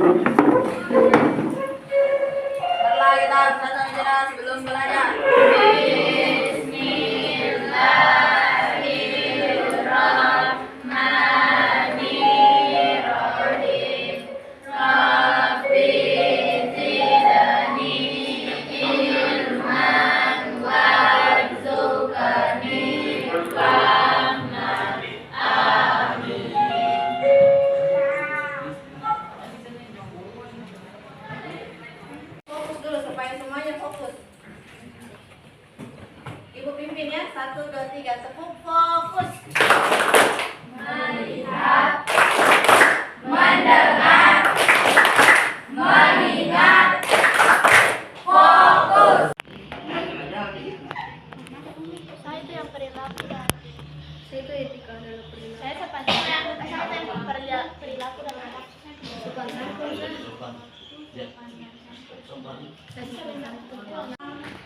Berlari kita satu jelas sebelum belajar. Ibu pimpin ya, 1, 2, 3, tepuk, fokus. Melihat, mendengar, mengingat, fokus. Saya itu yang perilaku dan Saya itu etika dalam perilaku. saya sepanjang yang perilaku dan anak. Sopan santun.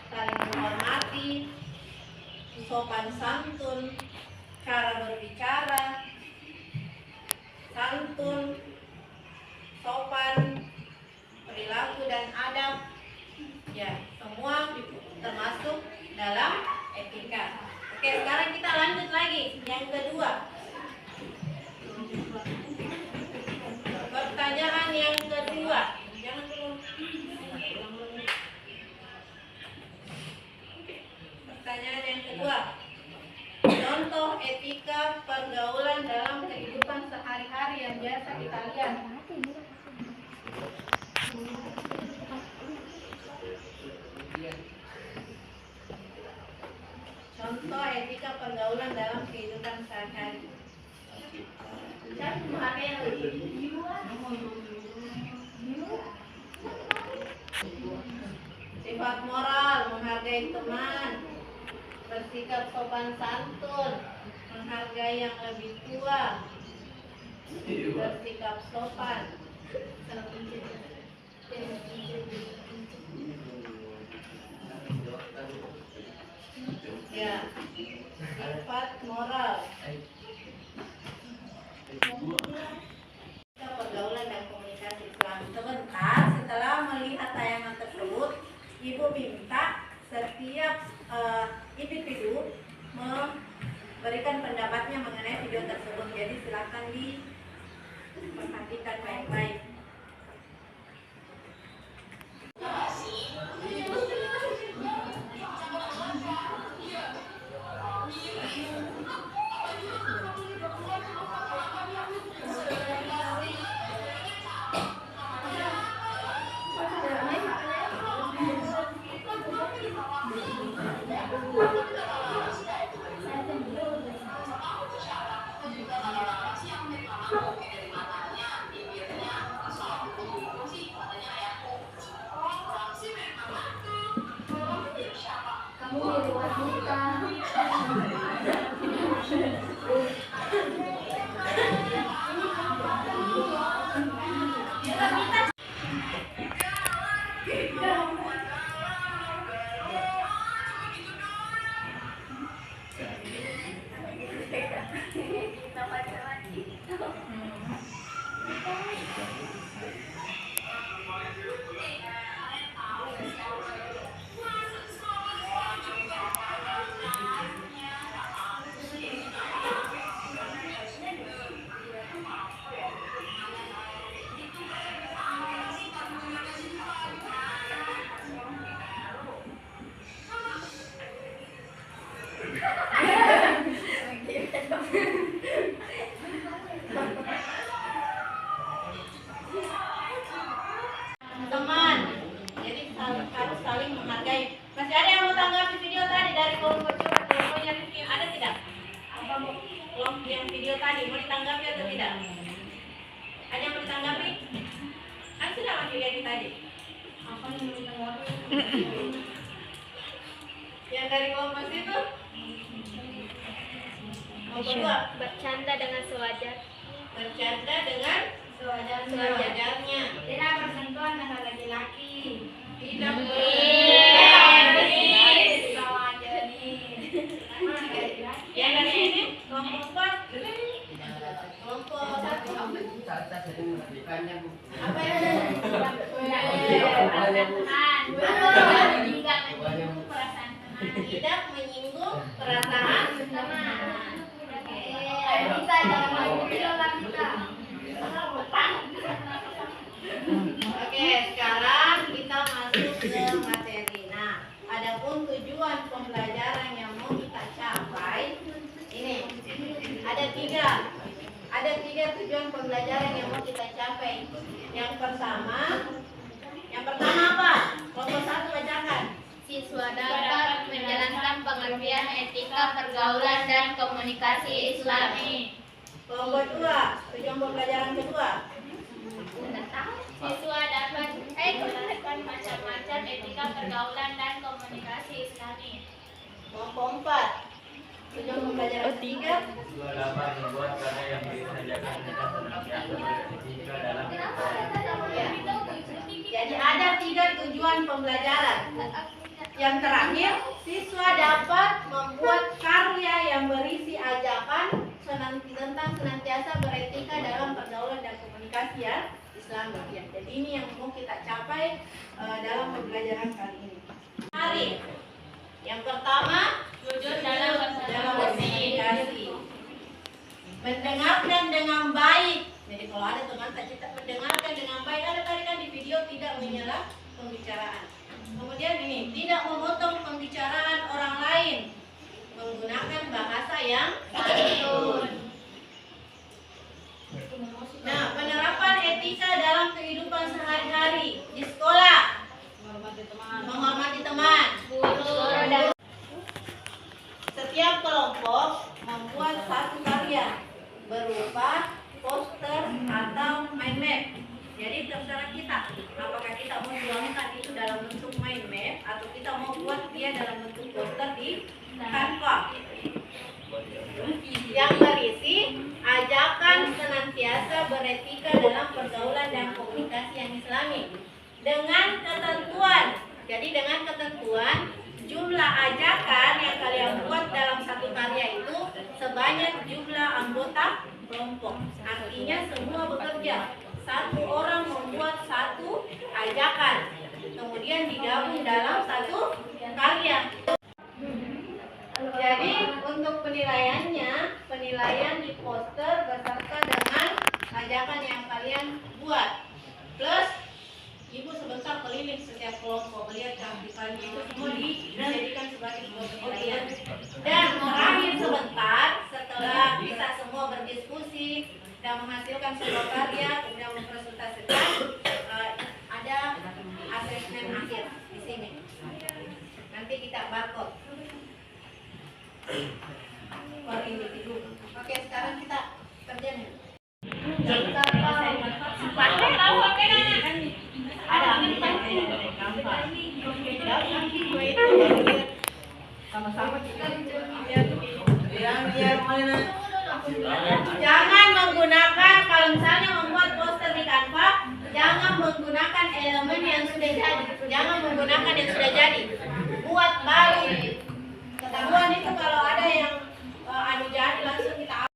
Saling menghormati, sopan santun, cara berbicara, santun, sopan, perilaku dan adab. Ya, semua termasuk dalam etika. Oke, sekarang kita lanjut lagi yang kedua. Pertanyaan yang kedua. Jangan dulu. Pertanyaan yang kedua. Contoh etika pergaulan dalam kehidupan sehari-hari yang biasa kita lihat. Contoh etika pergaulan dalam kehidupan sehari-hari. Sifat moral, menghargai teman, bersikap sopan santun, menghargai yang lebih tua, bersikap sopan. Ya, sifat moral. Pergaulan dan komunikasi Islam. Sebentar setelah melihat tayangan tersebut, Ibu minta setiap individu memberikan pendapatnya mengenai video tersebut. Jadi silakan diperhatikan baik-baik. Teman, jadi harus saling menghargai. Masih ada yang mau tanggapi video tadi dari kelompoknya Rifki? Ada tidak? Apa kelompok yang video tadi mau ditanggapi atau tidak? Ada yang mau ditanggapi? Kan sudah masih lihat tadi. Apa yang mau ditanggapi? Yang dari kelompok itu? Bercanda dengan sewajar. Bercanda dengan sewajarnya. Tidak bersentuhan dengan laki-laki. Tidak yang dari ini kelompok 4, kelompok 1. Apa yang Tidak menyinggung perasaan teman. Tidak menyinggung perasaan teman. Kita jangan mengikuti orang kita. Oke, sekarang kita masuk ke materi. Nah, adapun tujuan pembelajaran yang mau kita capai ini ada tiga tujuan pembelajaran yang mau kita capai. Yang pertama apa? Kelompok 1 bacakan. Siswa dapat menjalankan pengertian etika pergaulan dan komunikasi Islami. Kelompok 2, tujuan pembelajaran kedua. Siswa dapat menggunakan macam-macam etika pergaulan dan komunikasi Islami. Kelompok 4, tujuan pembelajaran ketiga. Siswa dapat membuat karya yang disajikan dengan senantiasa beretika dalam Ya. Jadi ada 3 tujuan pembelajaran. Yang terakhir, siswa dapat membuat karya yang berisi ajakan tentang senantiasa beretika dalam pergaulan dan komunikasi ya Islam. Ya. Jadi ini yang mau kita capai dalam pembelajaran kali ini. Mari. Yang pertama, Jujur dalam berkomunikasi. Mendengarkan dengan baik. Jadi kalau ada teman kita mendengarkan dengan baik, ada tadi kan di video tidak menyela pembicaraan. Kemudian ini, tidak memotong pembicaraan orang lain, menggunakan bahasa yang santun. Nah, penerapan etika dalam kehidupan sehari-hari di sekolah. Menghormati teman, guru. Setiap kelompok membuat satu karya berupa poster atau mind map. Jadi terserah kita, apakah kita mau tuangkan itu dalam bentuk mind map atau kita mau buat dia dalam bentuk poster di Canva yang berisi ajakan senantiasa beretika dalam pergaulan dan komunikasi yang Islami dengan ketentuan. Jadi dengan ketentuan jumlah ajakan yang kalian buat dalam satu karya itu sebanyak jumlah anggota kelompok. Artinya semua bekerja. Satu orang membuat satu ajakan, kemudian digabung dalam satu karya. Jadi untuk penilaiannya, penilaian di poster beserta dengan ajakan yang kalian buat. Plus ibu sebentar keliling setiap kelompok melihat keaktifan itu semua dijadikan sebagai sebuah penilaian. Dan terakhir sebentar setelah bisa semua berdiskusi dan menghasilkan sebuah karya kemudian mempresentasikan, ada asesmen akhir di sini. Nanti kita barcode per individu. Oke, sekarang kita kerja nih. Ada sama-sama kita jangan menggunakan, kalau misalnya membuat poster di Canva, jangan menggunakan elemen yang sudah jadi, jangan menggunakan yang sudah jadi, buat baru. Ketahuan itu kalau ada yang anu jadi langsung kita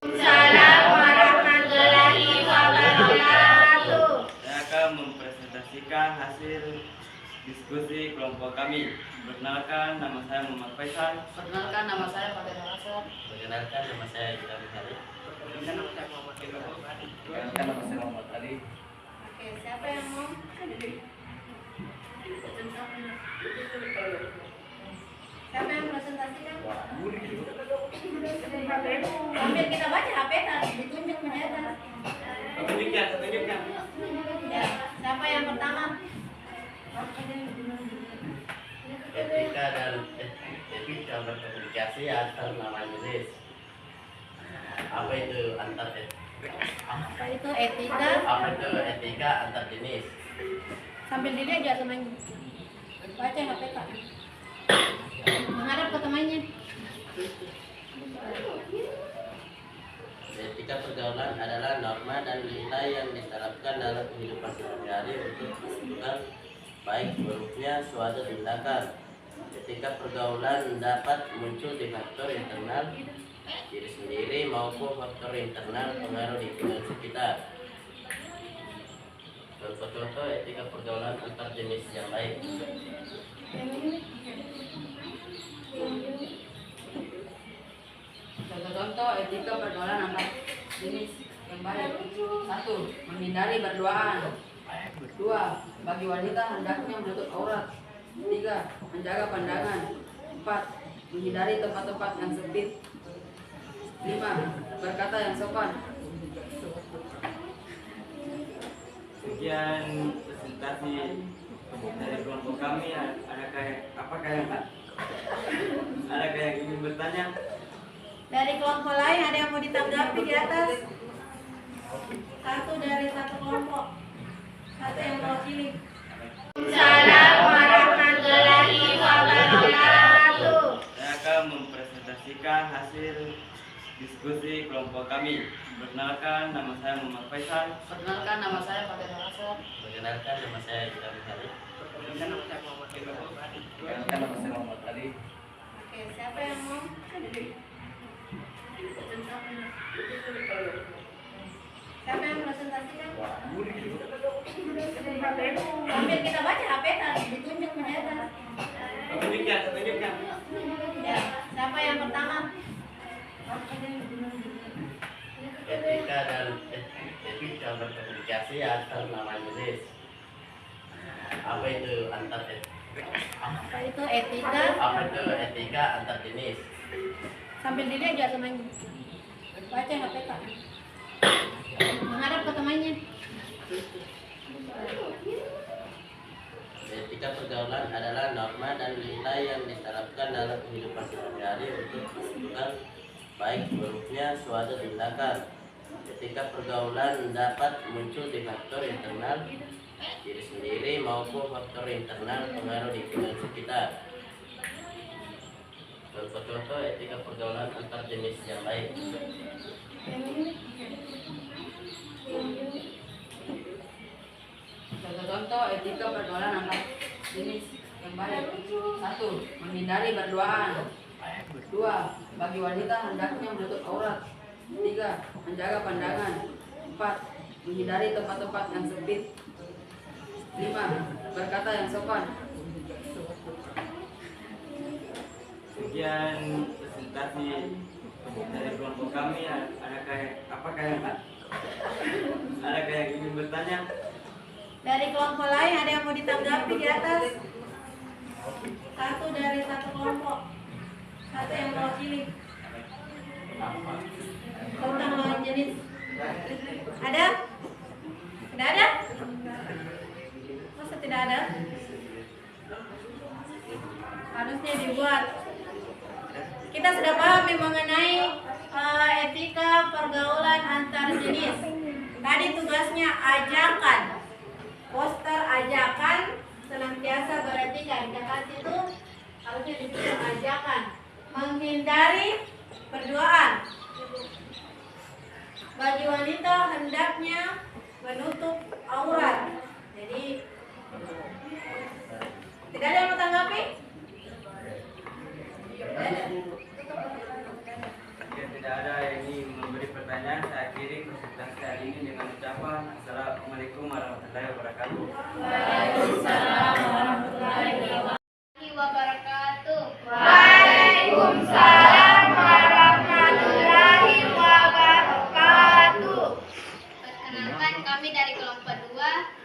Assalamualaikum warahmatullahi wabarakatuh. Saya akan mempresentasikan hasil diskusi kelompok kami. Perkenalkan, nama saya Muhammad Faisal. Perkenalkan, nama saya Pak Hasan. Perkenalkan, nama saya Jidan Hari. Perkenalkan, nama saya Muhammad Ali. Oke, siapa yang mau? Siapa yang presentasikan? Sambil kita baca HP kan, ditunjuk mendadak. Tunjukkan. Ya, siapa yang pertama? Etika berkomunikasi antar lawan jenis. Apa itu antar Apa itu etika? Apa itu etika antar jenis? Sambil dilihat aja temannya. Baca HP kan. Menghadap ke temannya. Etika pergaulan adalah norma dan nilai yang diterapkan dalam kehidupan sehari-hari untuk menentukan baik buruknya suatu tindakan Etika pergaulan dapat muncul di faktor internal diri sendiri maupun faktor internal pengaruh lingkungan sekitar. Contoh-contoh etika pergaulan antar jenis yang baik. Contoh-contoh etika pergaulan antar jenis yang baik. 1. Menghindari berduaan. 2. Bagi wanita hendaknya menutup aurat. 3. Menjaga pandangan. 4. Menghindari tempat-tempat yang sempit. 5. Berkata yang sopan. Sekian presentasi dari kelompok kami. Apakah yang ingin bertanya? Dari kelompok lain ada yang mau ditanggapi di atas? Satu dari satu kelompok. Satu yang mewakili. Assalamualaikum warahmatullahi wabarakatuh. Saya akan mempresentasikan hasil diskusi kelompok kami. Perkenalkan, nama saya Muhammad Faisal. Perkenalkan, nama saya Fatir Hasan. Perkenalkan, nama saya Idam Khalid. Perkenalkan, nama saya Muhammad Ali. Oke, siapa yang mau? Siapa yang presentasikan? Sambil kita baca HP tadi ditunjuk di atas. Tunjukkan. Ya, siapa yang pertama? Etika berkomunikasi antar lawan jenis. Apa itu antar Apa itu etika? Apa itu etika antar jenis? Sambil dilihat aja temannya. Baca HP Kak. Menghadap ke temannya. Etika pergaulan adalah norma dan nilai yang diterapkan dalam kehidupan sehari-hari untuk menentukan baik buruknya suatu tindakan. Etika pergaulan dapat muncul di faktor internal diri sendiri maupun faktor internal pengaruh lingkungan sekitar. Contoh-contoh etika pergaulan antar jenis yang baik. Contoh-contoh etika pergaulan antar jenis yang baik. 1. Menghindari berduaan. 2. Bagi wanita hendaknya menutup aurat. 3. Menjaga pandangan. 4. Menghindari tempat-tempat yang sempit. 5. Berkata yang sopan. Sekian presentasi dari kelompok kami. Apakah yang ingin bertanya? Dari kelompok lain ada yang mau ditanggapi di atas? Satu dari satu kelompok. Satu yang mewakili. Tentang lawan jenis. Ada? Tidak ada? Masa tidak ada? Harusnya dibuat. Kita sudah paham mengenai etika pergaulan antar jenis. Tadi tugasnya ajakan. Poster ajakan senantiasa beretika. Ajakan itu harusnya ditulis ajakan. Menghindari berduaan. Bagi wanita hendaknya menutup aurat. Jadi tidak ada yang mau tanggapi? Jika tidak ada yang ingin memberi pertanyaan, saya akhiri presentasi hari ini dengan ucapan Assalamualaikum warahmatullahi wabarakatuh. Waalaikumsalam warahmatullahi Wabarakatuh. Waalaikumsalam warahmatullahi wabarakatuh. Perkenalkan, kami dari kelompok 2.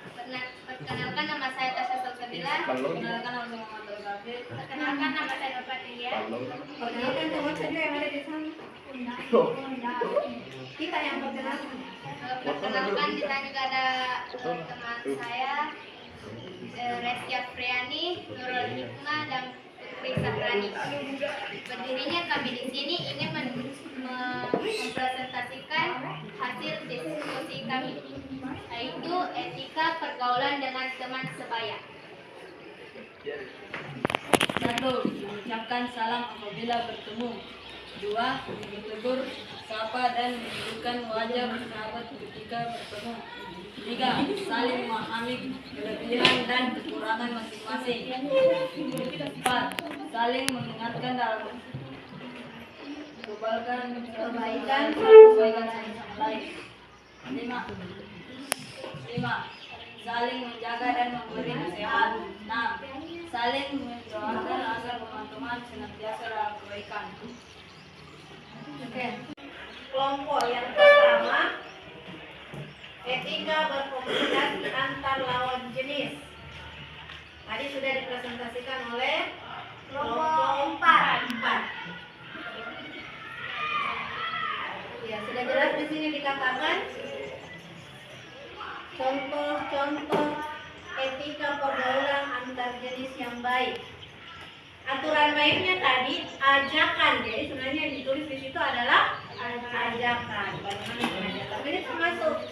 Perkenalkan, nama saya Tasya Salsabila. Perkenalkan, nama saya Muhammad Al-Ghafir. Perkenalkan, nama saya Nur Fatia. Perkenalkan teman saya yang ada di sana. Kita yang perkenalkan. Perkenalkan, di sana juga ada teman saya Reski Afriani, Nurul Hikmah, dan Putri Sahrani. Berdirinya kami di sini ingin mempresentasikan hasil diskusi kami, yaitu etika pergaulan dengan teman sebaya. 1. Mengucapkan salam apabila bertemu. 2. Bertegur, sapa dan menunjukkan wajah bersahabat ketika bertemu. 3. Saling memahami kelebihan dan kekurangan masing-masing. 4. Saling mengingatkan dalam kebaikan satu sama lain. 5. Saling menjaga dan memberi nasihat. 6. Saling mendoakan agar teman-teman senantiasa dalam kebaikan. Oke. Kelompok yang pertama, etika berkomunikasi antar lawan jenis. Tadi sudah dipresentasikan oleh kelompok 4. Ya, sudah jelas di sini dikatakan contoh-contoh etika pergaulan antar jenis yang baik. Aturan baiknya tadi ajakan, jadi sebenarnya yang ditulis di situ adalah ajakan. Bagaimana mengajak? Tapi ini termasuk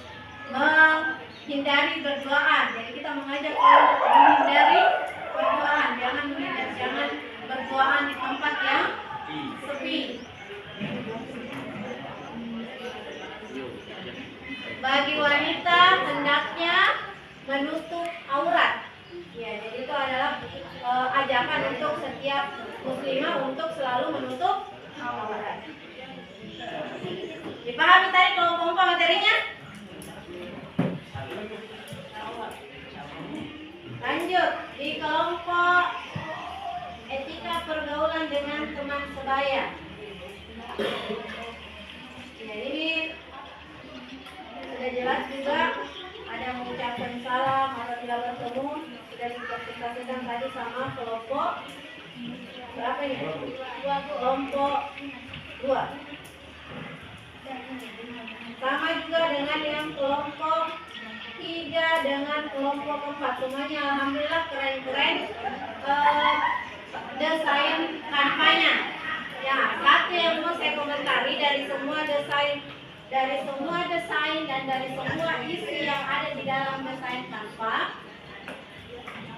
menghindari berduaan. Jadi kita mengajak orang untuk menghindari berduaan, jangan berduaan di tempat yang sepi. Bagi wanita hendaknya menutup aurat. Ya, jadi itu adalah ajakan untuk setiap muslimah untuk selalu menutup aurat. Dipahami tadi kelompok materinya? Lanjut di kelompok etika pergaulan dengan teman sebaya. Ya, ini sudah jelas juga, ada mengucapkan salam atau tidak bertemu, sudah dipresentasikan tadi sama kelompok berapa ini? Kelompok 2. Sama juga dengan yang kelompok 3 dengan kelompok 4. Semuanya alhamdulillah keren-keren desain kampanye. Ya, satu yang mau saya komentari dari semua desain dan dari semua isi yang ada di dalam desain Canva,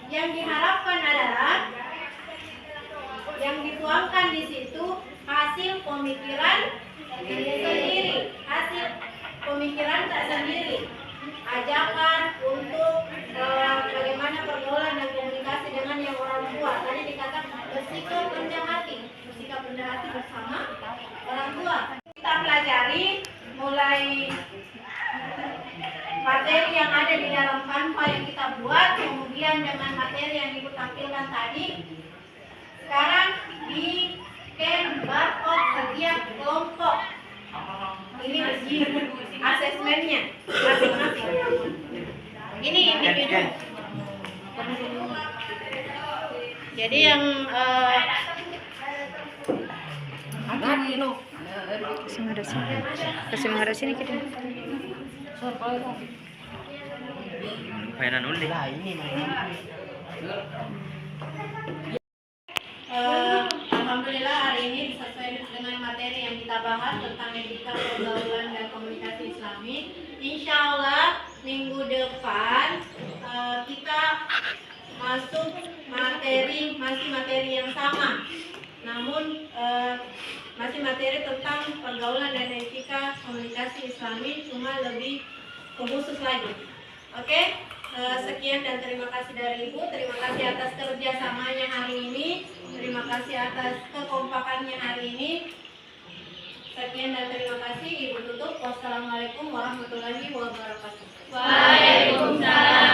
yang diharapkan adalah yang dituangkan di situ hasil pemikiran sendiri, hasil pemikiran tak sendiri, ajakan untuk bagaimana pergaulan dan komunikasi dengan yang orang tua. Tadi dikatakan bersikap rendah hati bersama orang tua. Kita pelajari mulai materi yang ada di dalam Canva yang kita buat, kemudian dengan materi yang ibu tampilkan tadi. Sekarang di scan barcode setiap kelompok. Ini asesmennya masing-masing. Ini individu. Jadi yang kasih menghadap sini kita. Mainan uli. Alhamdulillah hari ini sesuai dengan materi yang kita bahas tentang etika pergaulan dan komunikasi Islami. Insya Allah minggu depan kita masuk masih materi yang sama, namun masih materi tentang pergaulan dan etika komunikasi Islami, cuma lebih khusus lagi. Oke? Sekian dan terima kasih dari Ibu. Terima kasih atas kerjasamanya hari ini. Terima kasih atas kekompakannya hari ini. Sekian dan terima kasih. Ibu tutup. Wassalamualaikum warahmatullahi wabarakatuh. Waalaikumsalam.